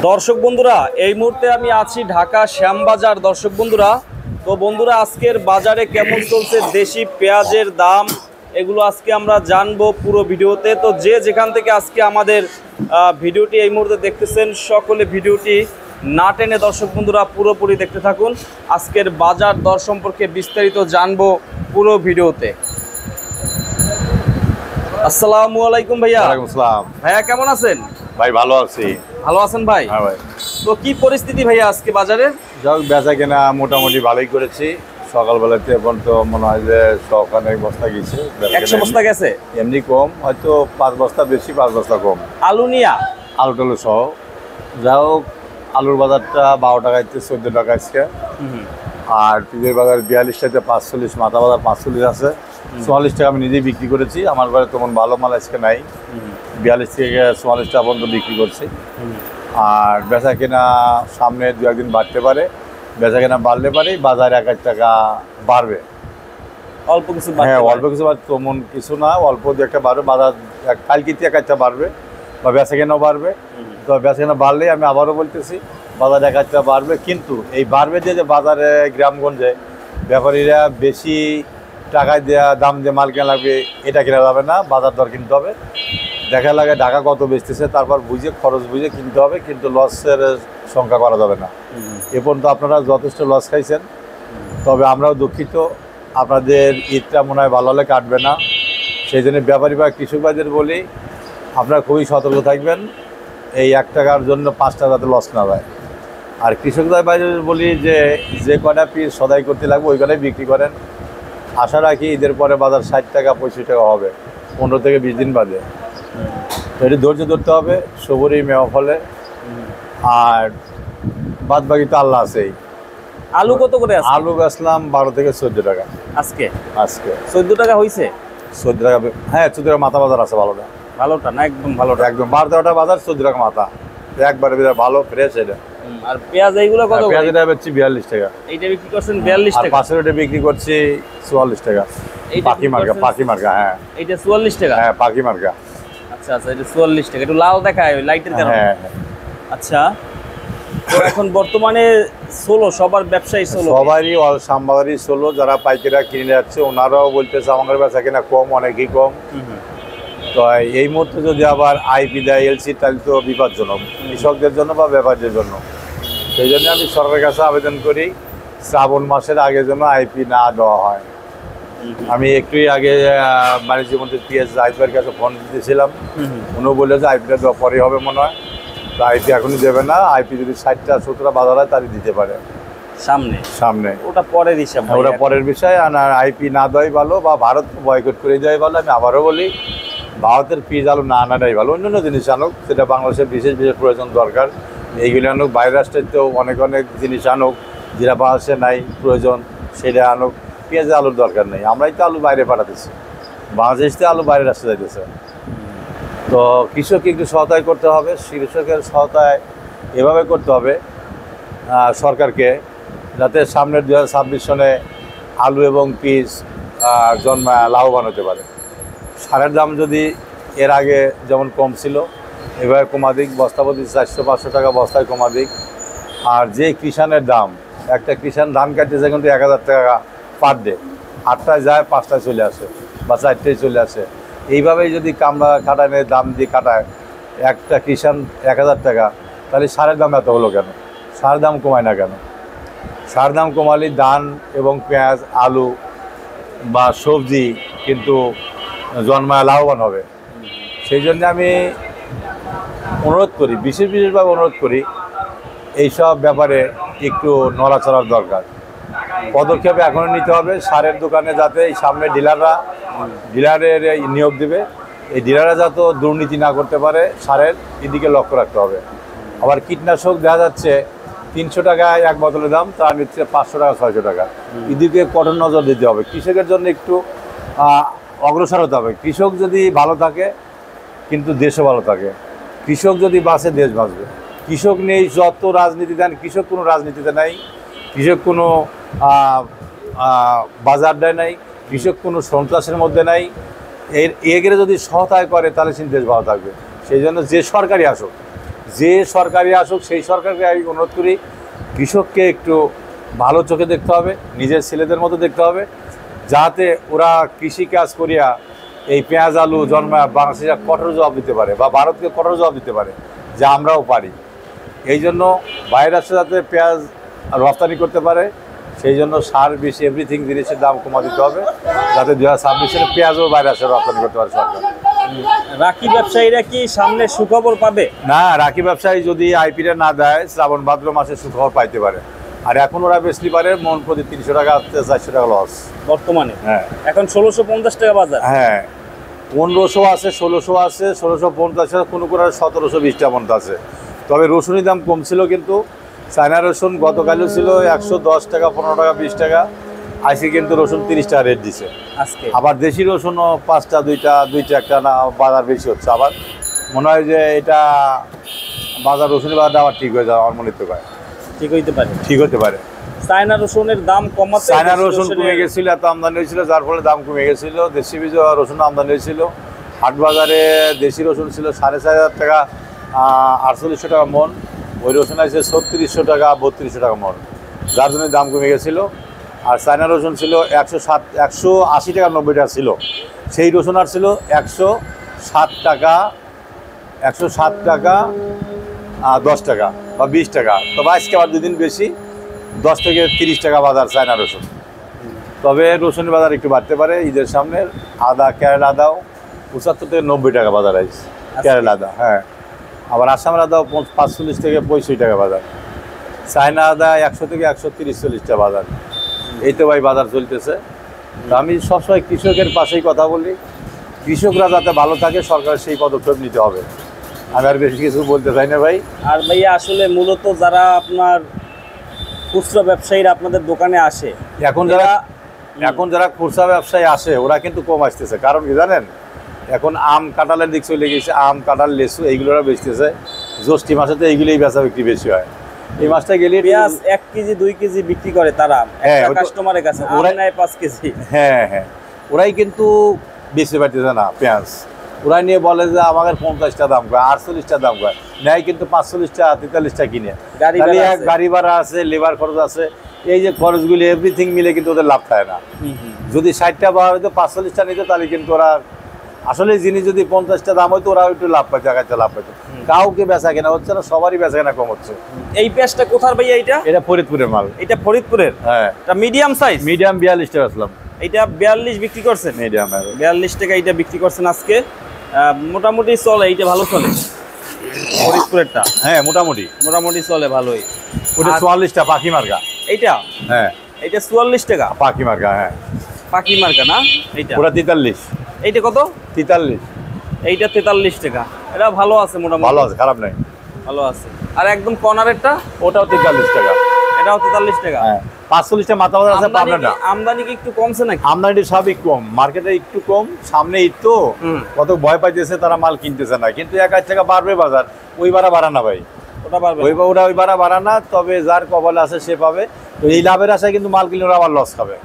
দর্শক বন্ধুরা, এই মুহূর্তে আমি আছি ঢাকা শ্যামবাজার। দর্শক বন্ধুরা, তো বন্ধুরা আজকের বাজারে কেমন চলছে দেশি পেঁয়াজের দাম, এগুলো আজকে আমরা জানবো পুরো ভিডিওতে। তো যে যেখান থেকে আজকে আমাদের ভিডিওটি এই মুহূর্তে দেখতেছেন, সকলে ভিডিওটি না টেনে দর্শক বন্ধুরা পুরোপুরি দেখতে থাকুন। আজকের বাজার দর সম্পর্কে বিস্তারিত জানবো পুরো ভিডিওতে। আসসালামু আলাইকুম ভাইয়া। ওয়ালাইকুম আসসালাম। ভাইয়া কেমন আছেন? ভাই ভালো আছি। ভালো আছেন ভাই? হ্যাঁ ভাই। তো কি পরিস্থিতি ভাইয়া আজকে বাজারে? যাক, বেচা কেনা মোটামুটি ভালোই করেছি। সকালবেলাতে এখন তো মনে হয় যে সকালে বস্তা গেছে, 100 বস্তা গেছে। এমনি কম, হয়তো 5 বস্তা বেশি, 5 বস্তা কম। আলু নিয়া আলু টালু সহ যা হোক, আলুর বাজারটা 12 টাকায় 14 টাকা আজকে। আর পিঁপের বাজার 42 টাকাতে 45, মাথা বাজার 45 আছে। 44 টাকা আমি নিজেই বিক্রি করেছি। আমার ঘরে তেমন ভালো মাল আজকে নাই। 42 থেকে 44 টাকা পর্যন্ত বিক্রি করছি। আর বেচা কেনা সামনে 2-1 দিন বাড়তে পারে। বেচা কেনা বাড়লে পারে বাজার 1-1 টাকা বাড়বে। অল্প কিছু? হ্যাঁ, অল্প কিছু বাড়বে, তেমন কিছু না, অল্প 2-1টা বাড়বে। বাজার কালকে 1-1টা বাড়বে বা বেচা কেনাও বাড়বে। তো বেচা কেনা বাড়লেই আমি আবারও বলতেছি বাজার 1-1টা বাড়বে। কিন্তু এই বাড়বে যে বাজারে গ্রামগঞ্জে ব্যাপারীরা বেশি টাকায় দেওয়া দাম দিয়ে মাল কেনা লাগবে, এটা কেনা যাবে না। বাজার দর কিনতে হবে, দেখা লাগে ঢাকা কত বেচতেছে, তারপর বুঝে খরচ বুঝে কিনতে হবে। কিন্তু লসের সংখ্যা করা যাবে না। এ পর্যন্ত আপনারা যথেষ্ট লস খাইছেন, তবে আমরাও দুঃখিত। আপনাদের ঈদটা মনে হয় ভালো হলে কাটবে না। সেই জন্য ব্যাপারী বা কৃষক ভাইদের বলি, আপনারা খুবই সতর্ক থাকবেন। এই 1 টাকার জন্য 5 টাকা যাতে লস না যায়। আর কৃষক ভাইদের বলি যে কটা পিস সদাই করতে লাগবে ওই কটাই বিক্রি করেন। আশা রাখি ঈদের পরে বাজার 60 টাকা 65 টাকা হবে 15 থেকে 20 দিন বাদে। তো এটি ধৈর্য ধরতে হবে, সবরই মেওয়া ফলে। আর বাদ বাকি তো আল্লাহ আছেই। আলু কত করে আছে? আলু বেচলাম 12 থেকে 14 টাকা আজকে। 14 টাকা হয়েছে? 14 টাকা, হ্যাঁ 14 টাকা মাথা বাজার আছে। ভালোটা ভালোটা না? একদম ভালোটা, একদম 12-13টা বাজার 14 টাকা মাথা, একবারে ভালো ফ্রেশ। এটা আর পেঁয়াজ এইগুলো কত? পেঁয়াজ এটা বেচছি 42 টাকা। এইটা বিক্রি করছেন 42 টাকা। পাশের এটা বিক্রি করছি 44 টাকা। পাখি মার্কা। হ্যাঁ, এইটা 44 টাকা। হ্যাঁ, পাখি মার্কা। আচ্ছা আচ্ছা, এটা 44 টাকা। একটু লাল দেখায় ওই লাইটের কারণে। হ্যাঁ। আচ্ছা, তো এখন বর্তমানে 16 সবার ব্যবসায়ী 16, সবারই শ্যামবাজারই 16। যারা পাইকাররা কিনে যাচ্ছে ওনারাও বলতেছে আমাদের বেচা কিনা কম, অনেকই কম। তো এই মুহূর্তে যদি আবার আইপি দেয়, এলসি, তাহলে তো বিপজ্জনক কৃষকদের জন্য বা ব্যাপারীদের জন্য। সেই জন্য আমি সরকারের কাছে আবেদন করি শ্রাবণ মাসের আগে যেন আইপি না দেওয়া হয়। আমি একটুই আগে বাণিজ্য মন্ত্রী PS আইপির কাছে ফোন দিয়েছিলাম। উনিও বললে যে আইপিটা দেওয়া পরে হবে মনে হয়। তো আইপি এখনই দেবে না। আইপি যদি 60-70 বাজার হয় তাহলে দিতে পারে সামনে। ওটা পরের হিসাব, ওটা পরের বিষয়। আর আইপি না দেওয়াই ভালো, বা ভারত বয়কট করে দেওয়াই ভালো। আমি আবারও বলি, ভারতের পিস আলু না আনাটাই ভালো। অন্যান্য জিনিস আনুক, সেটা বাংলাদেশের বিশেষ প্রয়োজন দরকার, এইগুলি আনুক। বাইরের রাষ্ট্রের তো অনেক জিনিস আনুক, যেটা বাংলাদেশে নাই প্রয়োজন সেটা আনুক। পেঁয়াজে আলুর দরকার নেই। আমরাই তো আলু বাইরে পাঠাতেছি, বাংলাদেশ থেকে আলু বাইরে রাষ্ট্রে যাইতেছে। তো কৃষককে একটু সহায়তা করতে হবে। কৃষকের সহায়তায় এভাবে করতে হবে সরকারকে, যাতে সামনের 2026 সনে আলু এবং পিস জন্মায় লাভবান হতে পারে। সারের দাম যদি এর আগে যেমন কম ছিল, এভাবে কমা দিক। বস্তাপতি 400-500 টাকা বস্তায় কমা দিক। আর যে কৃষানের দাম, একটা কৃষান ধান কাটতেছে কিন্তু 1000 টাকা পার ডে। 8টায় যায়, 5টায় চলে আসে বা 4টায় চলে আসে। এইভাবেই যদি কামড়া খাটানের দাম দিয়ে কাটায় একটা কৃষান 1000 টাকা, তাহলে সারের দাম এত হলো কেন? সার দাম কমায় না কেন? সার দাম কমালে ধান এবং পেঁয়াজ, আলু বা সবজি কিন্তু জন্মায় লাভবান হবে। সেই জন্য আমি অনুরোধ করি, বিশেষভাবে অনুরোধ করি, এইসব ব্যাপারে একটু নড়াচড়ার দরকার। পদক্ষেপ এখনও নিতে হবে। সারের দোকানে যাতে এই সামনে ডিলারের নিয়োগ দেবে, এই ডিলাররা যাতে দুর্নীতি না করতে পারে, সারের এদিকে লক্ষ্য রাখতে হবে। আবার কীটনাশক দেখা যাচ্ছে 300 টাকায় এক বোতলের দাম, তার নিচ্ছে 500 টাকা 600 টাকা। এদিকে কঠোর নজর দিতে হবে। কৃষকের জন্য একটু অগ্রসর হতে হবে। কৃষক যদি ভালো থাকে কিন্তু দেশও ভালো থাকে। কৃষক যদি বাঁচে দেশ বাঁচবে। কৃষক নেই যত রাজনীতি দেন, কৃষক কোনো রাজনীতিতে নাই। কৃষক কোনো বাজার দেয় নাই। কৃষক কোনো সন্ত্রাসের মধ্যে নাই। এগিয়ে যদি সহায়তা করে তাহলে দেশ ভালো থাকবে। সেই জন্য যে সরকারই আসুক, যে সরকারি আসুক সেই সরকারকে আমি অনুরোধ করি কৃষককে একটু ভালো চোখে দেখতে হবে, নিজের ছেলেদের মতো দেখতে হবে, যাতে ওরা কৃষিকাজ করিয়া এই পেঁয়াজ আলু জন্মায় বাংলাদেশে কঠোর জবাব দিতে পারে বা ভারতকে কঠোর জবাব দিতে পারে, যা আমরাও পারি। এই জন্য বাইরের রাষ্ট্রে যাতে পেঁয়াজ রপ্তানি করতে পারে, সেই জন্য সার বিষ এভরিথিং জিনিসের দাম কমা দিতে হবে, যাতে 2026 সালে পেঁয়াজও বাইরে আসে রপ্তানি করতে পারে সরকার। রাখি ব্যবসায়ীরা কি সামনে সুখবর পাবে? না, রাখি ব্যবসায়ী যদি আইপিটা না দেয় শ্রাবণ ভাদ্র মাসে সুখবর পাইতে পারে। আর এখন ওরা বেশি পারে মন প্রতি 300 টাকা 400 টাকা লস বর্তমানে। হ্যাঁ, এখন 1650 টাকা বাজার। হ্যাঁ, 1500 আছে, 1600 আছে, 1650 আছে, কোনো কোনো 1720 টাকা পর্যন্ত আছে। তবে রসুনের দাম কম ছিল, কিন্তু চায়না রসুন গতকালও ছিল 110 টাকা, 15 টাকা, 20 টাকা। আজকে কিন্তু রসুন 30 টাকা রেট দিছে আজকে। আবার দেশি রসুনও 5টা 2টা একটা না বাজার বেশি হচ্ছে। আবার মনে হয় যে এটা বাজার রসুনের বাজারটা আবার ঠিক হয়ে যাবে, আমার মনে তো হয় ঠিক হইতে পারে, ঠিক হতে পারে। চায়না রসুনের দাম কমাতে, চায়না রসুন কমে গেছিল, এত আমদানি হয়েছিল, যার ফলে দাম কমে গেছিল। দেশি বীজ রসুন আমদানি হয়েছিল, হাট বাজারে দেশি রসুন ছিল 4500 টাকা, 4800 টাকা মন। ওই রসুন আছে 3600 টাকা, 3200 টাকা মন, যার জন্য দাম কমে গেছিল। আর চায়না রসুন ছিল 180 টাকা 90 টাকা ছিল, সেই রসুন আর ছিল 107 টাকা 10 টাকা বা 20 টাকা। তবে আজকে আবার 2 দিন বেশি, 10 থেকে 30 টাকা বাজার চায়না রসুন। তবে রসুনের বাজার একটু বাড়তে পারে ঈদের সামনে। আদা, কেরালা আদাও 75 থেকে 90 টাকা বাজার আছে কেরালা আদা। হ্যাঁ, আবার আসামের আদাও 45 থেকে 65 টাকা বাজার। চায়না আদা 100 থেকে 130-140 টাকা বাজার। এই তো ভাই বাজার চলতেছে। তো আমি সবসময় কৃষকের পাশেই কথা বলি, কৃষকরা যাতে ভালো থাকে সরকারের সেই পদক্ষেপ নিতে হবে। আমি আর বেশি কিছু বলতে চাই না ভাই। আর ভাইয়া আসলে মূলত যারা আপনার খুচরা ব্যবসায়ীরা আপনাদের দোকানে আসে, এখন যারা খুচরা ব্যবসায়ী আসে ওরা কিন্তু কম আসতেছে। কারণ কি জানেন, এখন আম কাঁঠালের দিক চলে গেছে, আম কাঁঠাল লেসু এইগুলোরা বেচতেছে। জ্যৈষ্ঠী মাসে তো এইগুলোই বেচা বিক্রি বেশি হয়। এই মাসটা গেলে পেঁয়াজ 1 কেজি 2 কেজি বিক্রি করে তারা কাস্টমারের কাছে, ওরাই নেয় 5 কেজি। হ্যাঁ হ্যাঁ, ওরাই কিন্তু বেশি পাইতেছে না পেঁয়াজ। ওরাই নিয়ে বলে যে আমাদের 50 টাকা দাম কয়, 48 টাকা দাম কয়, নেয় কিন্তু 45 টাকা 43 টাকা কিনে। গাড়ি ভাড়া আছে, লেবার খরচ আছে, এই যে খরচগুলি এভরিথিং মিলে কিন্তু ওদের লাভ থাকে না। যদি 60 টাকা বা হয়তো 45 টাকা নিত, তাহলে কিন্তু ওরা আসলে জিনিস যদি 50 টাকা দাম হয়তো ওরা একটু লাভ পাইতো, একটা লাভ পাইতো। কাউকে বেচা কেনা হচ্ছে না, সবারই বেচা কেনা কম হচ্ছে। এই পেঁয়াজটা কোথার ভাইয়া? এটা ফরিদপুরের মাল। এটা ফরিদপুরের? হ্যাঁ, এটা মিডিয়াম সাইজ। মিডিয়াম 42 টাকা আসলাম। এটা 42 বিক্রি করছেন? মিডিয়াম 42 টাকা এটা বিক্রি করছেন আজকে। মোটামুটি চলে, এইটা ভালো চলে ফরিদপুরেরটা। হ্যাঁ, মোটামুটি চলে ভালোই। ওটা 44 টাকা পাখি মার্কা। এইটা? হ্যাঁ, এইটা 44 টাকা পাখি মার্কা। হ্যাঁ, পাখি মার্কা না? এইটা ওটা 43। এইটা কত? 43। এইটা 43 টাকা। এটা ভালো আছে, মোটামুটি ভালো আছে, খারাপ নাই, ভালো আছে। আর একদম কর্নারেরটা ওটাও 43 টাকা। এটাও 43 টাকা। হ্যাঁ, 45 টাকা মাথা বাজার আছে। পাবনাটা আমদানি কি একটু কমছে নাকি? আমদানি স্বাভাবিক কম, মার্কেটে একটু কম। সামনে ঈদ তো কত ভয় পাইতেছে, তারা মাল কিনতেছে না। কিন্তু 1 টাকা বাড়বে বাজার, ওই ভাড়া বাড়া না ভাই, ওটা বাড়বে, ওই ভাড়া বাড়া না। তবে যার কপালে আছে সে পাবে। তো এই লাভের আশায় কিন্তু মাল কিনলে ওরা আবার লস খাবে।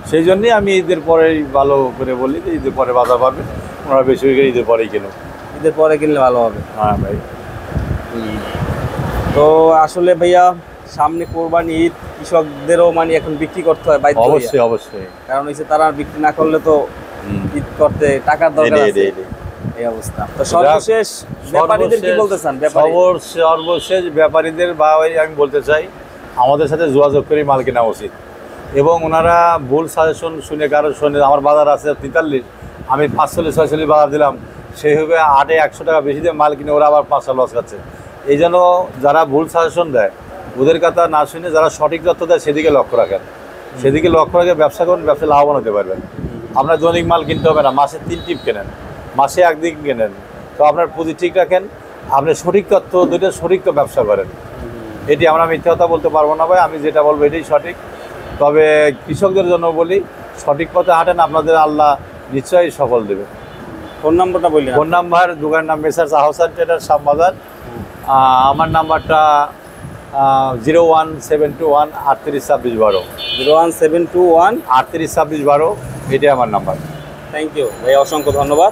সেই জন্যই আমি ঈদের পরে ভালো করে বলি যে ঈদের পরে বাজার বাড়বে, ওরা বেশি করে ঈদের পরেই কিনুক। ঈদের পরে কিনলে ভালো হবে। হ্যাঁ ভাই। তো আসলে ভাইয়া সামনে কোরবানি ঈদ, কৃষকদেরও মানে এখন বিক্রি করতে হয় বাধ্য। অবশ্যই অবশ্যই, কারণ হচ্ছে তারা বিক্রি না করলে তো ঈদ করতে টাকার দরকার আছে। এই অবস্থা। তো সর্বশেষ ব্যাপারীদের কি বলতে চান? সর্বশেষ ব্যাপারীদের বা আমি বলতে চাই, আমাদের সাথে যোগাযোগ করে মাল কেনা উচিত। এবং ওনারা ভুল সাজেশন শুনে, কারো শুনে আমার বাজার আছে 43, আমি 45-46 বাজার দিলাম, সেইভাবে 800-100 টাকা বেশি দিয়ে মাল কিনে ওরা আবার 5 লস খাচ্ছে। এই জন্য যারা ভুল সাজেশন দেয় ওদের কথা না শুনে যারা সঠিক তথ্য দেয় সেদিকে লক্ষ্য রাখেন। সেদিকে লক্ষ্য রেখে ব্যবসা করুন, ব্যবসা লাভবান হতে পারবেন। আপনার দৈনিক মাল কিনতে হবে না, মাসে 3 টিপ কেনেন, মাসে 1 দিন কেনেন। তো আপনার পুঁজি ঠিক রাখেন, আপনি সঠিক তথ্য দুইটা সঠিক তো ব্যবসা করেন। এটি আমরা মিথ্যা কথা বলতে পারবো না ভাই, আমি যেটা বলবো এটাই সঠিক। তবে কৃষকদের জন্য বলি, সঠিক পথে হাঁটেন, আপনাদের আল্লাহ নিশ্চয়ই সফল দেবে। ফোন নাম্বারটা বললেন? ফোন নাম্বার, দোকান নাম মেসার্স আহসান ট্রেডার্স শ্যামবাজার। আমার নাম্বারটা 01721 3826 12। 01721 3826 12, এটাই আমার নাম্বার। থ্যাংক ইউ ভাই, অসংখ্য ধন্যবাদ।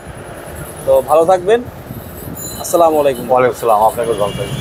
তো ভালো থাকবেন। আসসালামু আলাইকুম। ওয়ালাইকুম আসসালাম, আপনাকে ভালো থাকবেন।